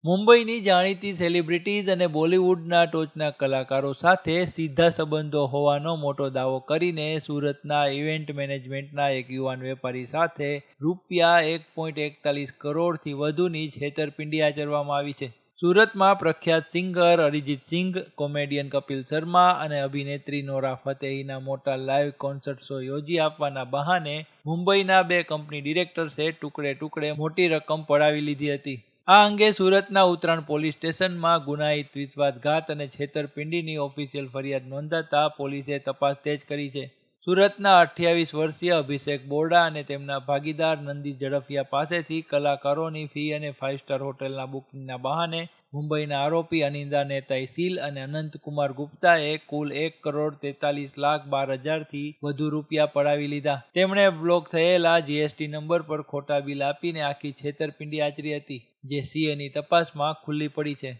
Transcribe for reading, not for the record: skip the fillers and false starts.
મુંબઈની જાણીતી સેલિબ્રિટીઝ અને બોલિવૂડના ટોચના કલાકારો સાથે સીધા સંબંધો હોવાનો મોટો દાવો કરીને સુરતના ઇવેન્ટ મેનેજમેન્ટના એક યુવાન વેપારી સાથે ₹1.41 કરોડથી વધુની છેતરપિંડી આચરવામાં આવી છે. સુરતમાં પ્રખ્યાત સિંગર અરિજીત સિંઘ, કોમેડિયન કપિલ શર્મા અને અભિનેત્રી નોરા ફતેહીના મોટા લાઇવ કોન્સર્ટ શો યોજી આપવાના બહાને મુંબઈના 2 કંપની ડિરેક્ટર્સે ટુકડે મોટી રકમ પડાવી લીધી હતી. આ અંગે સુરતના ઉત્તરાણ પોલીસ સ્ટેશનમાં ગુનાહિત વિશ્વાસઘાત અને છેતરપિંડીની ઓફિશિયલ ફરિયાદ નોંધાતા પોલીસે તપાસ તેજ કરી છે. સુરતના 28 વર્ષીય અભિષેક બોરડા અને તેમના ભાગીદાર નંદી ઝડફિયા પાસેથી કલાકારોની ફી અને 5 સ્ટાર હોટેલના બુકિંગના બહાને મુંબઈના આરોપી અનિંદા નેતાઈ અને અનંતકુમાર ગુપ્તાએ કુલ ₹1,43,12,000થી વધુ રૂપિયા પડાવી લીધા. તેમણે બ્લોક થયેલા જીએસટી નંબર પર ખોટા બિલ આપીને આખી છેતરપિંડી આચરી હતી, જે સીએની તપાસમાં ખુલ્લી પડી છે.